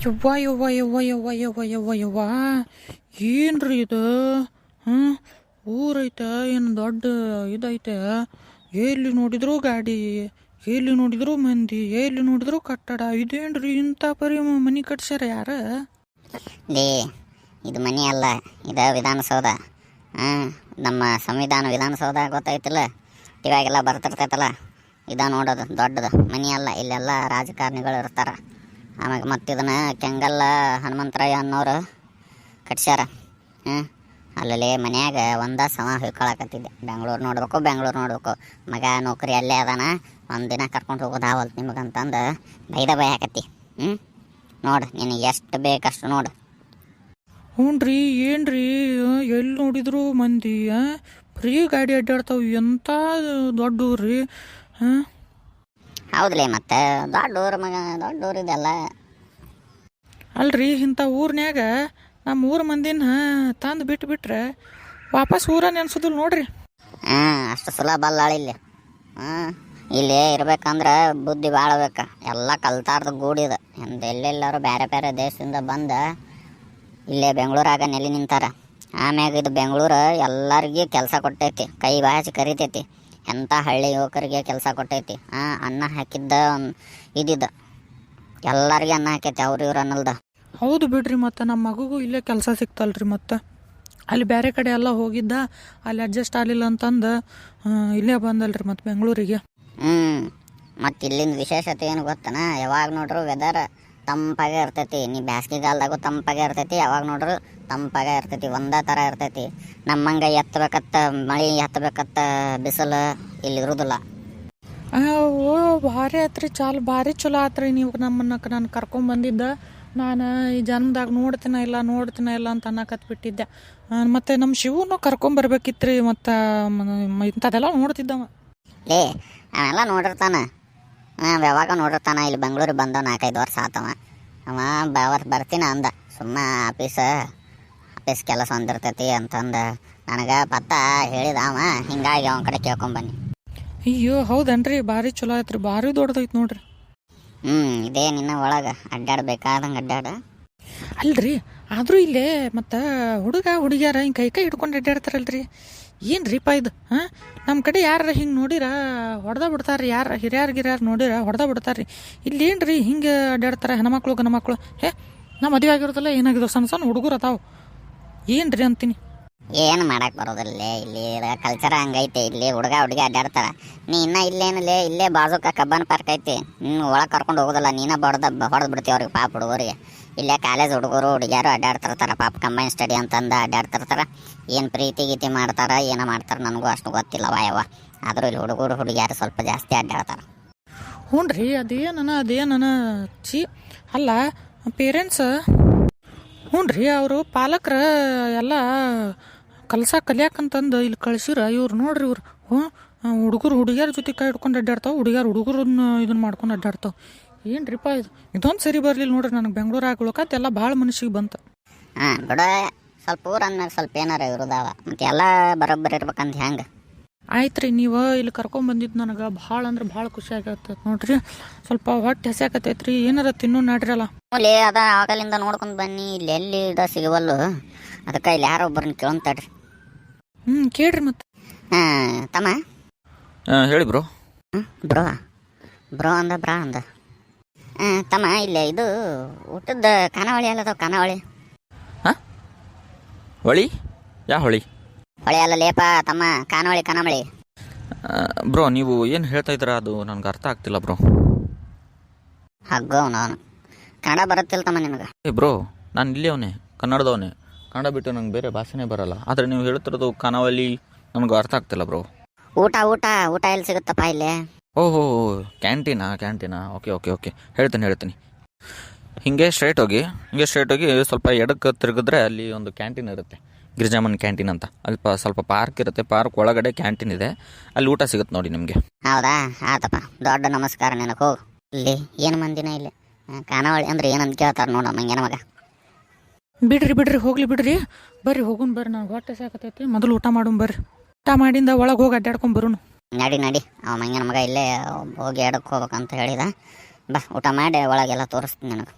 ಯವ್ವ ಯವ್ವ ಯವ್ವ ಯವ್ವ ಯವ್ವ ಯವ್ವ ಯವ್ವ ಏನ್ರಿ ಇದು? ಹಾಂ, ಊರೈತೆ ಏನು ದೊಡ್ಡ ಇದೈತೆ. ಎಲ್ಲಿ ನೋಡಿದ್ರು ಗಾಡಿ, ಎಲ್ಲಿ ನೋಡಿದ್ರು ಮಂದಿ, ಎಲ್ಲಿ ನೋಡಿದ್ರು ಕಟ್ಟಡ. ಇದೇನ್ರಿ ಇಂಥ ಪರಿ ಮನೆ ಕಟ್ಸ್ಯಾರ ಯಾರ? ಲೇ, ಇದು ಮನೆ ಅಲ್ಲ, ಇದು ವಿಧಾನಸೌಧ. ನಮ್ಮ ಸಂವಿಧಾನ ವಿಧಾನಸೌಧ ಗೊತ್ತೈತಿಲ್ಲ, ಟಿವಿಯಾಗೆಲ್ಲ ಬರ್ತಿರ್ತೈತಲ್ಲ, ಇದ ನೋಡೋದು ದೊಡ್ಡದು ಮನೆ ಅಲ್ಲ. ಇಲ್ಲೆಲ್ಲ ರಾಜಕಾರಣಿಗಳು ಇರ್ತಾರೆ. ಆಮ್ಯಾಗ ಮತ್ತಿದನ್ನು ಕೆಂಗಲ್ಲ ಹನುಮಂತರಾಯ ಅನ್ನೋರು ಕಟ್ಸ್ಯಾರ. ಅಲ್ಲಲ್ಲಿ ಮನ್ಯಾಗ ಒಂದ ಸಮ ಹೊಯ್ಕೊಳಕತ್ತಿದ್ದೆ. ಬೆಂಗಳೂರು ನೋಡ್ಬೇಕು, ಮಗ ನೌಕರಿ ಅಲ್ಲೇ ಅದಾನ, ಒಂದಿನ ಕರ್ಕೊಂಡು ಹೋಗೋದಾವಲ್ತು ನಿಮಗಂತಂದು ಬೈ ಹಾಕತ್ತಿ. ನೋಡು, ನಿನಗೆ ಎಷ್ಟು ಬೇಕಷ್ಟು ನೋಡು. ಹ್ಞೂನ್ರಿ, ಏನ್ರಿ ಎಲ್ಲಿ ನೋಡಿದ್ರು ಮಂದಿ, ಫ್ರೀ ಗಾಡಿ ಅಡ್ಡಾಡ್ತಾವ. ಎಂಥ ದೊಡ್ಡ ಊರ್ರಿ. ಹೌದ್ಲೇ, ಮತ್ತೆ ದೊಡ್ಡ ಊರು ಮಗ, ದೊಡ್ಡ ಊರು ಇದೆಲ್ಲ. ಅಲ್ರಿ, ಇಂಥ ಊರ್ನ್ಯಾಗ ನಮ್ಮ ಊರ ಮಂದಿನ ತಂದು ಬಿಟ್ರೆ ವಾಪಸ್ ಊರ ನೆನ್ಸೋದಿಲ್ಲ ನೋಡ್ರಿ. ಅಷ್ಟು ಸುಲಭ ಅಲ್ಲ ಇಲ್ಲಿ. ಇಲ್ಲಿ ಇರ್ಬೇಕಂದ್ರೆ ಬುದ್ಧಿ ಭಾಳ ಬೇಕು. ಎಲ್ಲ ಕಲ್ತಾರ್ದು ಗೂಡಿದು. ಎಲ್ಲೆಲ್ಲರೂ ಬೇರೆ ಬೇರೆ ದೇಶದಿಂದ ಬಂದು ಇಲ್ಲೇ ಬೆಂಗಳೂರಾಗ ನೆಲೆ ನಿಂತಾರ. ಆಮ್ಯಾಗ ಇದು ಬೆಂಗಳೂರು ಎಲ್ಲರಿಗೂ ಕೆಲಸ ಕೊಟ್ಟೈತಿ, ಕೈ ಬಾಚಿ ಕರಿತೈತಿ. ಎಂಥ ಹಳ್ಳಿ ಯುವಕರಿಗೆ ಕೆಲಸ ಕೊಟ್ಟೈತಿ. ಅನ್ನ ಹಾಕಿದ್ದ ಇದ್ದಿದ್ದು ಎಲ್ಲರಿಗೆ ಅನ್ನ ಹಾಕೈತಿ, ಇವ್ರು ಅನ್ನಲ್ದ. ಹೌದು ಬಿಡ್ರಿ, ಮತ್ತು ನಮ್ಮ ಮಗುಗೂ ಇಲ್ಲೇ ಕೆಲಸ ಸಿಕ್ತಲ್ರಿ. ಮತ್ತು ಅಲ್ಲಿ ಬೇರೆ ಕಡೆ ಎಲ್ಲ ಹೋಗಿದ್ದ, ಅಲ್ಲಿ ಅಡ್ಜಸ್ಟ್ ಆಗಲಿಲ್ಲ ಅಂತಂದು ಇಲ್ಲೇ ಬಂದಲ್ರಿ ಮತ್ತು ಬೆಂಗಳೂರಿಗೆ. ಮತ್ತು ಇಲ್ಲಿಂದ ವಿಶೇಷತೆ ಏನು ಗೊತ್ತನ? ಯಾವಾಗ ನೋಡ್ರು ವೆದರ್ ತಂಪಾಗೆ ಇರ್ತೈತಿ. ನೀ ಬ್ಯಾಸ್ಗೆಗಾಲದಾಗೂ ತಂಪಾಗೆ ಇರ್ತೈತಿ, ಯಾವಾಗ ನೋಡ್ರು ತಂಪಾಗೆ ಇರ್ತೈತಿ. ಒಂದೇ ಥರ ಇರ್ತೈತಿ. ನಮ್ಮಂಗೆ ಎತ್ತಬೇಕತ್ತ ಮಳೆ, ಎತ್ತಬೇಕತ್ತ ಬಿಸಿಲು ಇಲ್ಲಿ ಇರೋದಿಲ್ಲ. ಓ, ಭಾರಿ ಆತ್ರಿ, ಭಾರಿ ಚಲೋ ಆತ್ರಿ. ನೀವು ನಾನು ಕರ್ಕೊಂಬಂದಿದ್ದ. ನಾನು ಈ ಜನ್ಮದಾಗ ನೋಡ್ತೀನ ಇಲ್ಲ ಅಂತ ಅನ್ನಕತ್ಬಿಟ್ಟಿದ್ದೆ. ಮತ್ತು ನಮ್ಮ ಶಿವನು ಕರ್ಕೊಂಬರ್ಬೇಕಿತ್ತು ರೀ. ಮತ್ತು ಇಂಥದ್ದೆಲ್ಲ ನೋಡ್ತಿದ್ದವ. ಲೇ, ಅವೆಲ್ಲ ನೋಡಿರ್ತಾನೆ, ಯಾವಾಗ ನೋಡಿರ್ತಾನೆ. ಇಲ್ಲಿ ಬೆಂಗಳೂರಿಗೆ ಬಂದವ 4-5 ವರ್ಷ ಆತವ. ಬರ್ತೀನಿ ಅಂದ. ಸುಮ್ಮ ಆಫೀಸ್ ಕೆಲಸ ಒಂದಿರ್ತೈತಿ ಅಂತಂದು ನನಗೆ ಪತ್ತ ಹೇಳಿದ ಅವ. ಹಿಂಗಾಗಿ ಅವನ ಕಡೆ ಕೇಳ್ಕೊಂಬನ್ನಿ. ಅಯ್ಯೋ, ಹೌದನ್ರಿ? ಭಾರಿ ಚಲೋ ಆಯ್ತು, ಭಾರಿ ದೊಡ್ಡದೈತೆ ನೋಡ್ರಿ. ಇದೇ ನಿನ್ನ ಒಳಗೆ ಅಡ್ಡಾಡ್ಬೇಕಾದಂಗೆ ಅಡ್ಡಾಡ. ಅಲ್ರಿ, ಆದರೂ ಇಲ್ಲೇ ಮತ್ತು ಹುಡುಗಿಯಾರ ಹಿಂಗೆ ಕೈ ಹಿಡ್ಕೊಂಡು ಅಡ್ಡಾಡ್ತಾರಲ್ರಿ. ಏನು ರೀಪ ಇದು? ನಮ್ಮ ಕಡೆ ಯಾರು ಹಿಂಗೆ ನೋಡಿರ ಹೊಡೆದ ಬಿಡ್ತಾರೆ ರೀ. ಯಾರು ಹಿರಿಯರು ನೋಡಿರ ಹೊಡೆದ ಬಿಡ್ತಾರೆ ರೀ. ಇಲ್ಲಿ ಏನು ರೀ ಹಿಂಗೆ ಅಡ್ಡಾಡ್ತಾರೆ ಹೆಣ್ಮಕ್ಳು ಗಣಮಕ್ಳು? ನಾ ಮದುವೆ ಆಗಿರೋದಲ್ಲ, ಏನಾಗಿದ್ದು ಸಣ್ಣ ಸಣ್ಣ ಹುಡುಗರು ಅದಾವು. ಏನು ರೀ ಅಂತೀನಿ. ಏನು ಮಾಡಕ್ಕೆ ಬರೋದಿಲ್ಲ. ಇಲ್ಲಿ ಕಲ್ಚರ್ ಹಂಗೈತೆ. ಇಲ್ಲಿ ಹುಡುಗ ಅಡ್ಡಾಡ್ತಾರೆ. ನೀ ಇನ್ನೂ ಇಲ್ಲೇ ಬಾಜುಕ ಕಬ್ಬನ್ ಪಾರ್ಕ್ ಐತಿ. ಒಳಗೆ ಕರ್ಕೊಂಡು ಹೋಗೋದಿಲ್ಲ. ನೀನ ಹೊಡೆದು ಬಿಡ್ತೀವಿ ಅವ್ರಿಗೆ, ಪಾಪ ಹುಡುಗರಿಗೆ. ಇಲ್ಲೇ ಕಾಲೇಜ್ ಹುಡುಗರು ಹುಡುಗಿಯಾರು ಅಡ್ಡಾಡ್ತಿರ್ತಾರೆ. ಪಾಪ ಕಂಬೈನ್ ಸ್ಟಡಿ ಅಂತಂದು ಅಡ್ಡಾಡ್ತಿರ್ತಾರೆ. ಏನು ಪ್ರೀತಿ ಗೀತಿ ಮಾಡ್ತಾರೆ, ಏನೋ ಮಾಡ್ತಾರೆ, ನನಗೂ ಅಷ್ಟು ಗೊತ್ತಿಲ್ಲವ ಯವ್ವ. ಆದರೂ ಇಲ್ಲಿ ಹುಡುಗರು ಹುಡುಗಿಯಾರು ಸ್ವಲ್ಪ ಜಾಸ್ತಿ ಅಡ್ಡಾಡ್ತಾರೆ. ಹ್ಞೂ ರೀ, ಅದೇನನ ಚಿ ಅಲ್ಲ ಪೇರೆಂಟ್ಸ್. ಹ್ಞೂ ರೀ, ಅವರು ಪಾಲಕರು ಎಲ್ಲ ಕಲಿಯಾಕಂತಂದು ಇಲ್ಲಿ ಕಳ್ಸಿರ. ಇವ್ರು ನೋಡ್ರಿ, ಇವ್ರು ಹುಡುಗರು ಹುಡುಗಿಯರ ಜೊತೆ ಕೈ ಹಿಡ್ಕೊಂಡು ಅಡ್ಡಾಡ್ತಾವೆ, ಹುಡುಗರನ್ನ ಇದನ್ನ ಮಾಡ್ಕೊಂಡು ಅಡ್ಡಾಡ್ತಾವೆ. ಏನು ರೀಪ ಇದೊಂದು ಸರಿ ಬರಲಿಲ್ಲ ನೋಡ್ರಿ. ನನಗೆ ಬೆಂಗಳೂರು ಆಗ್ಲೋಕತ್ತೆ ಎಲ್ಲ ಭಾಳ ಮನಸ್ಸಿಗೆ ಬಂತು. ಬಿಡ, ಸ್ವಲ್ಪ ಊರು ಅಂದ್ಮೇಲೆ ಸ್ವಲ್ಪ ಏನಾರ ಇರೋದಾವ, ಮತ್ತು ಎಲ್ಲ ಬರೋಬ್ಬರಿ ಇರ್ಬೇಕಂತ ಹೆಂಗೆ? ಆಯ್ತು ರೀ, ನೀವು ಇಲ್ಲಿ ಕರ್ಕೊಂಬಂದಿದ್ದು ನನಗೆ ಭಾಳ ಅಂದ್ರೆ ಭಾಳ ಖುಷಿ ಆಗತ್ತೈತೆ ನೋಡ್ರಿ. ಸ್ವಲ್ಪ ಹೊಟ್ಟೆ ಹಸಿಯಾಕತ್ತೈತೆ ರೀ, ಏನಾರ ತಿನ್ನೋ ನಾಡ್ರಲ್ಲ. ಲೇ, ಅದ ಆಗಲಿಂದ ನೋಡ್ಕೊಂಡು ಬನ್ನಿ. ಇಲ್ಲಿ ಎಲ್ಲಿ ಸಿಗವಲ್ಲು, ಅದಕ್ಕೆ ಇಲ್ಲಿ ಯಾರೋ ಒಬ್ಬರನ್ನ ಕೇಳಂತಾಡ್ರಿ. ಕೇಳ್ರಿ ಮತ್ತೆ. ತಮ್ಮ ಹೇಳಿ ಬ್ರೋ. ಬ್ರೋ ಅಂದ. ತಮ್ಮ, ಇಲ್ಲೇ ಇದು ಊಟದ ಖಾನಾವಳಿ ಅಲ್ಲದವ, ಖಾನಾವಳಿ. ಹೊಳಿ? ಯಾವ ಹೊಳಿ? ಹೊಳೆ ಅಲ್ಲ ಲೇಪ ತಮ್ಮ, ಖಾನಾವಳಿ. ಬ್ರೋ, ನೀವು ಏನು ಹೇಳ್ತಾ ಇದ್ದೀರಾ ಅದು ನನಗೆ ಅರ್ಥ ಆಗ್ತಿಲ್ಲ ಬ್ರೋ. ಹಗ್ಗೋ ನಾನು ಕನ್ನಡ ಬರುತ್ತಿಲ್ಲ ತಮ್ಮ ನಿನಗೆ? ಬ್ರೋ, ನಾನು ಇಲ್ಲೇ ಅವನೇ, ಕನ್ನಡದವನೇ. ಕನ್ನಡ ಬಿಟ್ಟು ನಂಗೆ ಬೇರೆ ಭಾಷೆನೇ ಬರಲ್ಲ. ಆದರೆ ನೀವು ಹೇಳ್ತಿರೋದು ಖಾನಾವಳಿ ನನಗೆ ಅರ್ಥ ಆಗ್ತಿಲ್ಲ ಬ್ರೋ. ಊಟ ಎಲ್ಲಿ ಸಿಗುತ್ತಪ್ಪ ಇಲ್ಲೇ? ಓಹೋ, ಕ್ಯಾಂಟೀನಾ. ಓಕೆ, ಹೇಳ್ತೀನಿ. ಹಿಂಗೆ ಸ್ಟ್ರೈಟ್ ಹೋಗಿ ಸ್ವಲ್ಪ ಎಡಕ್ಕೆ ತಿರುಗಿದ್ರೆ ಅಲ್ಲಿ ಒಂದು ಕ್ಯಾಂಟೀನ್ ಇರುತ್ತೆ, ಗಿರಿಜಾಮನ್ ಕ್ಯಾಂಟೀನ್ ಅಂತ. ಅಲ್ಲಿ ಸ್ವಲ್ಪ ಪಾರ್ಕ್ ಇರುತ್ತೆ. ಪಾರ್ಕ್ ಒಳಗಡೆ ಕ್ಯಾಂಟೀನ್ ಇದೆ, ಅಲ್ಲಿ ಊಟ ಸಿಗುತ್ತೆ ನೋಡಿ ನಿಮಗೆ. ಹೌದಾ? ಆತಪ್ಪ, ದೊಡ್ಡ ನಮಸ್ಕಾರ ನಿನಗೆ. ಹೋಗು. ಇಲ್ಲಿ ಏನು ಮಂದಿನ ಇಲ್ಲಿ ಖಾನಾವಳಿ ಅಂದ್ರೆ ಏನಂತ ಕೇಳ್ತಾರೆ ನೋಡ ಮಂಗೇನ ಮಗ. ಬಿಡ್ರಿ ಹೋಗ್ಲಿ ಬಿಡ್ರಿ. ಬರ್ರಿ ಹೋಗುನ್ ಬರ್ರಿ, ನಾವು ಹೊಟ್ಟೆ ಸಾಕತೈತಿ. ಮೊದಲು ಊಟ ಬರ್ರಿ. ಊಟ ಮಾಡಿಂದ ಒಳಗೆ ಹೋಗಿ ಅಡ್ಡಾಡ್ಕೊಂಡು ಬರೋನು. ನಡಿ ಅವ ಮಂಗನ ಮಗ ಇಲ್ಲೇ ಹೋಗಿ ಎಡಕ್ಕೆ ಹೋಗ್ಬೇಕಂತ ಹೇಳಿದ. ಬಾ, ಊಟ ಮಾಡಿ ಒಳಗೆಲ್ಲ ತೋರಿಸ್ತೀನಿ ನನಗೆ.